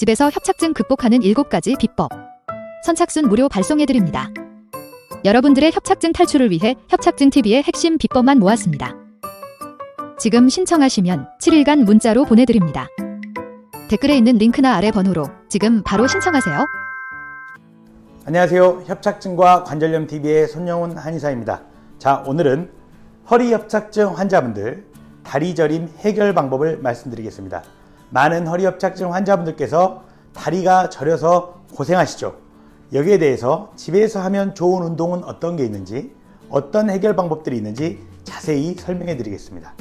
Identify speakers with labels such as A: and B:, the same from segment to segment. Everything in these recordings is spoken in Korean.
A: 집에서 협착증 극복하는 7가지 비법. 선착순 무료 발송해드립니다. 여러분들의 협착증 탈출을 위해 협착증TV의 핵심 비법만 모았습니다. 지금 신청하시면 7일간 문자로 보내드립니다. 댓글에 있는 링크나 아래 번호로 지금 바로 신청하세요.
B: 안녕하세요. 협착증과 관절염TV의 손영훈 한의사입니다. 자, 오늘은 허리 협착증 환자분들 다리 저림 해결 방법을 말씀드리겠습니다. 많은 허리 협착증 환자분들께서 다리가 저려서 고생하시죠. 여기에 대해서 집에서 하면 좋은 운동은 어떤 게 있는지, 어떤 해결 방법들이 있는지 자세히 설명해 드리겠습니다.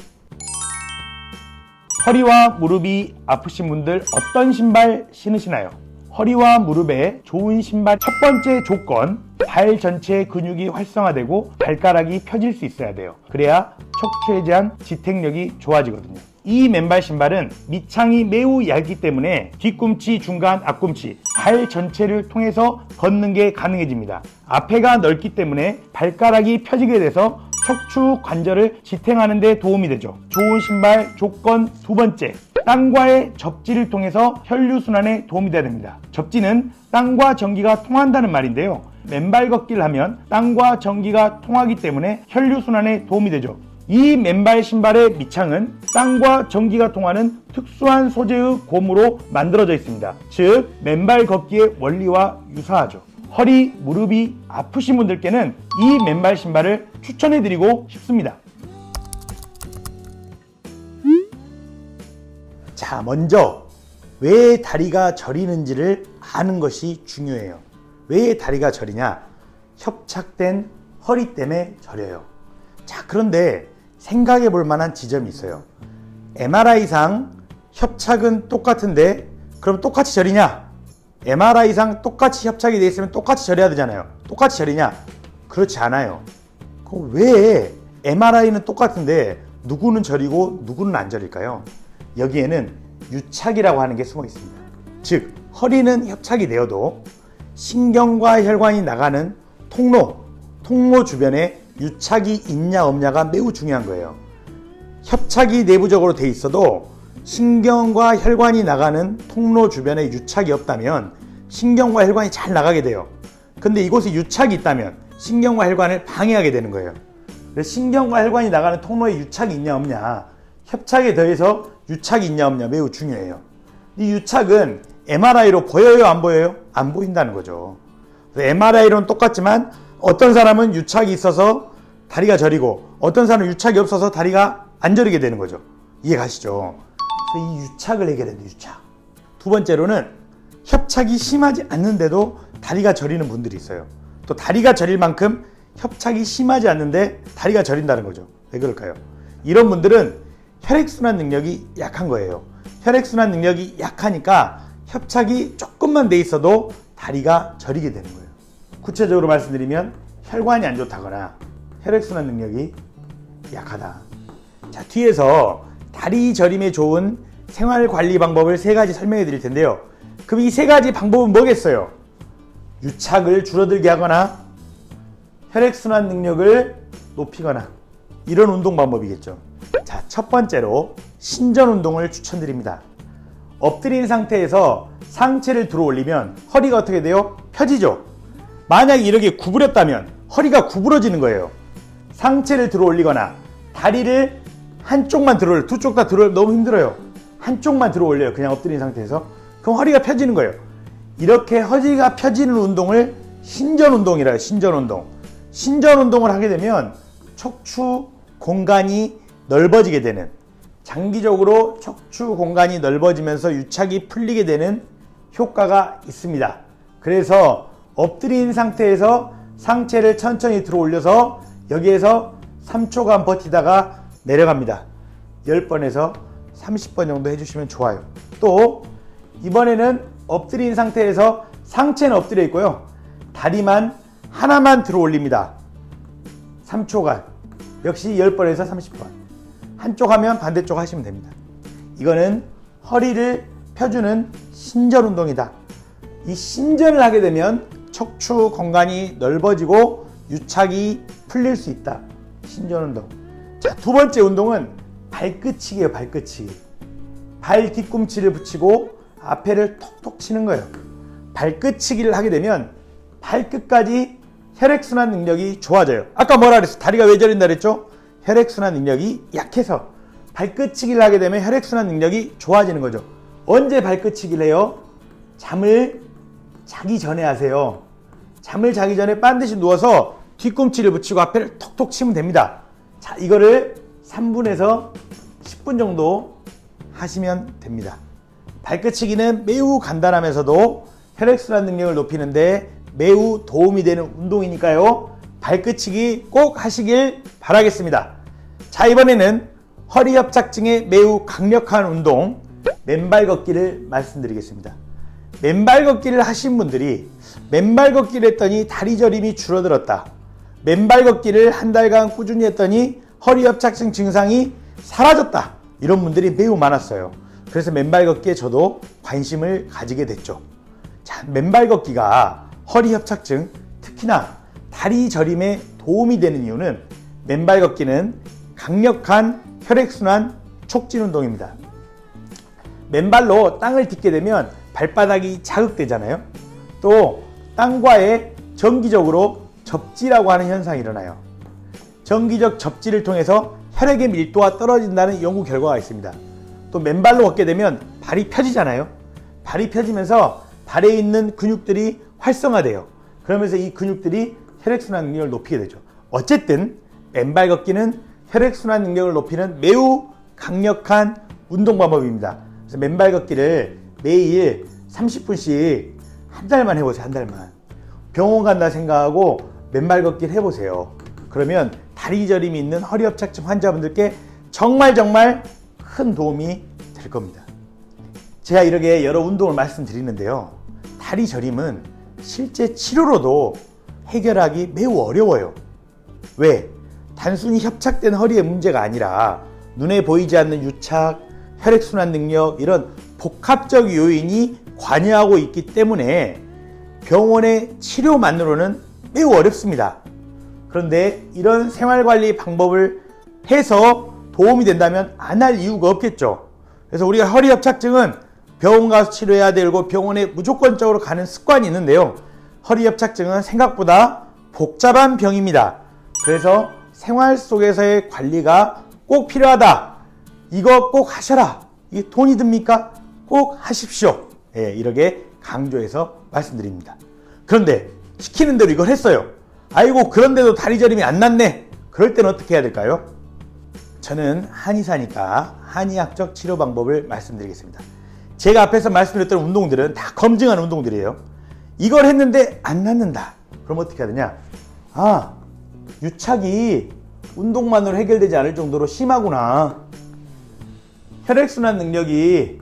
B: 허리와 무릎이 아프신 분들 어떤 신발 신으시나요? 허리와 무릎에 좋은 신발 첫 번째 조건, 발 전체 근육이 활성화되고 발가락이 펴질 수 있어야 돼요. 그래야 척추에 대한 지탱력이 좋아지거든요. 이 맨발 신발은 밑창이 매우 얇기 때문에 뒤꿈치, 중간, 앞꿈치, 발 전체를 통해서 걷는 게 가능해집니다. 앞에가 넓기 때문에 발가락이 펴지게 돼서 척추 관절을 지탱하는 데 도움이 되죠. 좋은 신발 조건 두 번째, 땀과의 접지를 통해서 혈류순환에 도움이 돼야 됩니다. 접지는 땀과 전기가 통한다는 말인데요. 맨발 걷기를 하면 땀과 전기가 통하기 때문에 혈류순환에 도움이 되죠. 이 맨발 신발의 밑창은 땀과 전기가 통하는 특수한 소재의 고무로 만들어져 있습니다. 즉, 맨발 걷기의 원리와 유사하죠. 허리, 무릎이 아프신 분들께는 이 맨발 신발을 추천해드리고 싶습니다. 자, 먼저 왜 다리가 저리는지를 아는 것이 중요해요. 왜 다리가 저리냐? 협착된 허리 때문에 저려요. 자, 그런데 생각해 볼 만한 지점이 있어요. MRI상 협착은 똑같은데 그럼 똑같이 저리냐? MRI상 똑같이 협착이 돼 있으면 똑같이 저려야 되잖아요. 똑같이 저리냐? 그렇지 않아요. 그럼 왜 MRI는 똑같은데 누구는 저리고 누구는 안 저릴까요? 여기에는 유착이라고 하는 게 숨어 있습니다. 즉, 허리는 협착이 되어도 신경과 혈관이 나가는 통로 주변에 유착이 있냐 없냐가 매우 중요한 거예요. 협착이 내부적으로 돼 있어도 신경과 혈관이 나가는 통로 주변에 유착이 없다면 신경과 혈관이 잘 나가게 돼요. 근데 이곳에 유착이 있다면 신경과 혈관을 방해하게 되는 거예요. 그래서 신경과 혈관이 나가는 통로에 유착이 있냐 없냐, 협착에 더해서 유착이 있냐 없냐 매우 중요해요. 이 유착은 MRI로 보여요 안 보여요? 안 보인다는 거죠. MRI로는 똑같지만 어떤 사람은 유착이 있어서 다리가 저리고 어떤 사람은 유착이 없어서 다리가 안 저리게 되는 거죠. 이해 가시죠? 그래서 이 유착을 해결해야 돼요. 유착. 두 번째로는 협착이 심하지 않는데도 다리가 저리는 분들이 있어요. 또 다리가 저릴 만큼 협착이 심하지 않는데 다리가 저린다는 거죠. 왜 그럴까요? 이런 분들은 혈액순환 능력이 약한 거예요. 혈액순환 능력이 약하니까 협착이 조금만 돼 있어도 다리가 저리게 되는 거예요. 구체적으로 말씀드리면 혈관이 안 좋다거나 혈액순환 능력이 약하다. 자, 뒤에서 다리 저림에 좋은 생활관리 방법을 3가지 설명해 드릴 텐데요. 그럼 이 3가지 방법은 뭐겠어요? 유착을 줄어들게 하거나 혈액순환 능력을 높이거나 이런 운동 방법이겠죠. 자, 첫 번째로 신전 운동을 추천드립니다. 엎드린 상태에서 상체를 들어 올리면 허리가 어떻게 돼요? 펴지죠. 만약에 이렇게 구부렸다면 허리가 구부러지는 거예요. 상체를 들어 올리거나 다리를 한쪽만 들어 올려, 두 쪽 다 들어 올려 너무 힘들어요. 한쪽만 들어 올려요. 그냥 엎드린 상태에서. 그럼 허리가 펴지는 거예요. 이렇게 허리가 펴지는 운동을 신전 운동이라 해요. 신전 운동. 신전 운동을 하게 되면 척추 공간이 넓어지게 되는, 장기적으로 척추 공간이 넓어지면서 유착이 풀리게 되는 효과가 있습니다. 그래서 엎드린 상태에서 상체를 천천히 들어 올려서 여기에서 3초간 버티다가 내려갑니다. 10번에서 30번 정도 해주시면 좋아요. 또 이번에는 엎드린 상태에서 상체는 엎드려 있고요. 다리만 하나만 들어 올립니다. 3초간. 역시 10번에서 30번. 한쪽 하면 반대쪽 하시면 됩니다. 이거는 허리를 펴주는 신전 운동이다. 이 신전을 하게 되면 척추 공간이 넓어지고 유착이 풀릴 수 있다. 신전 운동. 자, 두 번째 운동은 발끝치기예요. 발끝치기. 발 뒤꿈치를 붙이고 앞에를 톡톡 치는 거예요. 발끝치기를 하게 되면 발끝까지 혈액순환 능력이 좋아져요. 아까 뭐라 그랬어? 다리가 왜 저린다 그랬죠? 혈액순환 능력이 약해서. 발끝치기를 하게 되면 혈액순환 능력이 좋아지는 거죠. 언제 발끝치기를 해요? 잠을 자기 전에 하세요. 잠을 자기 전에 반드시 누워서 뒤꿈치를 붙이고 앞에를 톡톡 치면 됩니다. 자, 이거를 3분에서 10분 정도 하시면 됩니다. 발끝치기는 매우 간단하면서도 혈액순환 능력을 높이는데 매우 도움이 되는 운동이니까요. 발끝치기 꼭 하시길 바라겠습니다. 자, 이번에는 허리 협착증에 매우 강력한 운동 맨발 걷기를 말씀드리겠습니다. 맨발 걷기를 하신 분들이 맨발 걷기를 했더니 다리 저림이 줄어들었다. 맨발 걷기를 한 달간 꾸준히 했더니 허리 협착증 증상이 사라졌다. 이런 분들이 매우 많았어요. 그래서 맨발 걷기에 저도 관심을 가지게 됐죠. 자, 맨발 걷기가 허리 협착증, 특히나 다리 저림에 도움이 되는 이유는 맨발 걷기는 강력한 혈액순환 촉진 운동입니다. 맨발로 땅을 딛게 되면 발바닥이 자극되잖아요. 또 땅과의 정기적으로 접지라고 하는 현상이 일어나요. 정기적 접지를 통해서 혈액의 밀도가 떨어진다는 연구 결과가 있습니다. 또 맨발로 걷게 되면 발이 펴지잖아요. 발이 펴지면서 발에 있는 근육들이 활성화돼요. 그러면서 이 근육들이 혈액순환 능력을 높이게 되죠. 어쨌든 맨발 걷기는 혈액순환 능력을 높이는 매우 강력한 운동 방법입니다. 그래서 맨발 걷기를 매일 30분씩 한 달만 해보세요. 한 달만. 병원 간다 생각하고 맨발 걷기를 해보세요. 그러면 다리 저림이 있는 허리 협착증 환자분들께 정말 큰 도움이 될 겁니다. 제가 이렇게 여러 운동을 말씀드리는데요. 다리 저림은 실제 치료로도 해결하기 매우 어려워요. 왜? 단순히 협착된 허리의 문제가 아니라 눈에 보이지 않는 유착, 혈액순환 능력 이런 복합적 요인이 관여하고 있기 때문에 병원의 치료만으로는 매우 어렵습니다. 그런데 이런 생활관리 방법을 해서 도움이 된다면 안 할 이유가 없겠죠. 그래서 우리가 허리 협착증은 병원 가서 치료해야 되고 병원에 무조건적으로 가는 습관이 있는데요. 허리 협착증은 생각보다 복잡한 병입니다. 그래서 생활 속에서의 관리가 꼭 필요하다. 이거 꼭 하셔라. 이게 돈이 듭니까? 꼭 하십시오. 예, 이렇게 강조해서 말씀드립니다. 그런데 시키는 대로 이걸 했어요. 아이고, 그런데도 다리 저림이 안 낫네. 그럴 때는 어떻게 해야 될까요? 저는 한의사니까 한의학적 치료 방법을 말씀드리겠습니다. 제가 앞에서 말씀드렸던 운동들은 다 검증한 운동들이에요. 이걸 했는데 안 낫는다. 그럼 어떻게 해야 되냐? 아, 유착이 운동만으로 해결되지 않을 정도로 심하구나. 혈액순환 능력이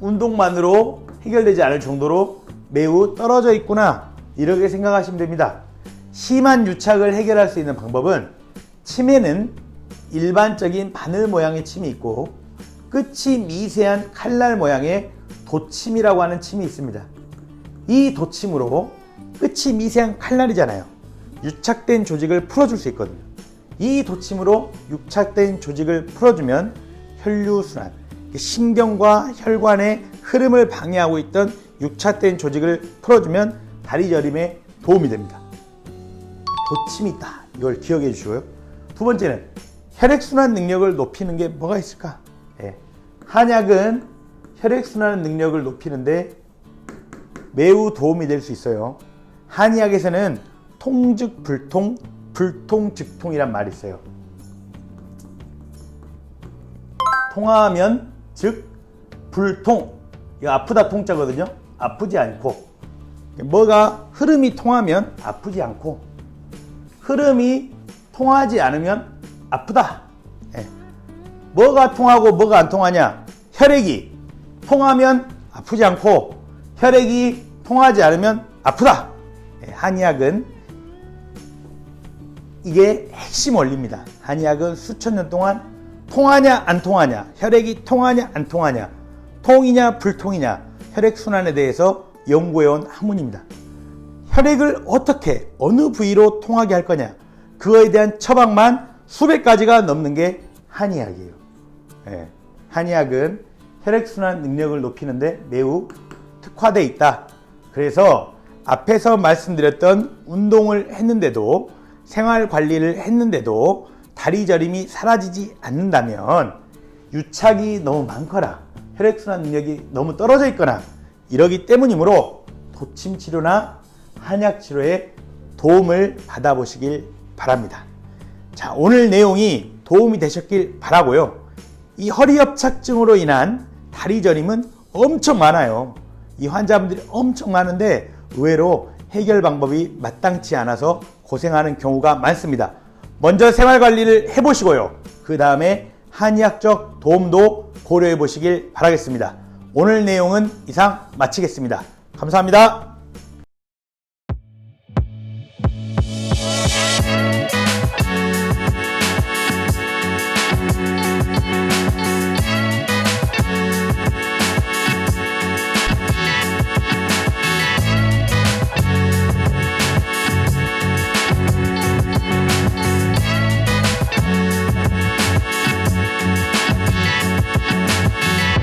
B: 운동만으로 해결되지 않을 정도로 매우 떨어져 있구나. 이렇게 생각하시면 됩니다. 심한 유착을 해결할 수 있는 방법은 침에는 일반적인 바늘 모양의 침이 있고 끝이 미세한 칼날 모양의 도침이라고 하는 침이 있습니다. 이 도침으로 끝이 미세한 칼날이잖아요. 유착된 조직을 풀어줄 수 있거든요. 이 도침으로 유착된 조직을 풀어주면 혈류순환, 신경과 혈관의 흐름을 방해하고 있던 유착된 조직을 풀어주면 다리 저림에 도움이 됩니다. 도침이 있다. 이걸 기억해 주시고요. 두 번째는 혈액순환 능력을 높이는 게 뭐가 있을까? 예. 한약은 혈액순환 능력을 높이는데 매우 도움이 될 수 있어요. 한의학에서는 통즉 불통, 불통즉통이란 말이 있어요. 통하면 즉 불통. 이거 아프다 통자거든요. 아프지 않고. 뭐가 흐름이 통하면 아프지 않고 흐름이 통하지 않으면 아프다. 예. 뭐가 통하고 뭐가 안 통하냐? 혈액이 통하면 아프지 않고 혈액이 통하지 않으면 아프다. 예. 한의학은 이게 핵심 원리입니다. 한의학은 수천 년 동안 통하냐 안 통하냐, 혈액이 통하냐 안 통하냐, 통이냐 불통이냐, 혈액순환에 대해서 연구해온 학문입니다. 혈액을 어떻게 어느 부위로 통하게 할 거냐, 그거에 대한 처방만 수백 가지가 넘는 게 한의학이에요. 예. 한의학은 혈액순환 능력을 높이는데 매우 특화되어 있다. 그래서 앞에서 말씀드렸던 운동을 했는데도 생활 관리를 했는데도 다리 저림이 사라지지 않는다면 유착이 너무 많거나 혈액순환 능력이 너무 떨어져 있거나 이러기 때문이므로 도침 치료나 한약 치료에 도움을 받아보시길 바랍니다. 자, 오늘 내용이 도움이 되셨길 바라고요. 이 허리협착증으로 인한 다리 저림은 엄청 많아요. 이 환자분들이 엄청 많은데 의외로 해결 방법이 마땅치 않아서 고생하는 경우가 많습니다. 먼저 생활관리를 해보시고요. 그 다음에 한의학적 도움도 고려해 보시길 바라겠습니다. 오늘 내용은 이상 마치겠습니다. 감사합니다.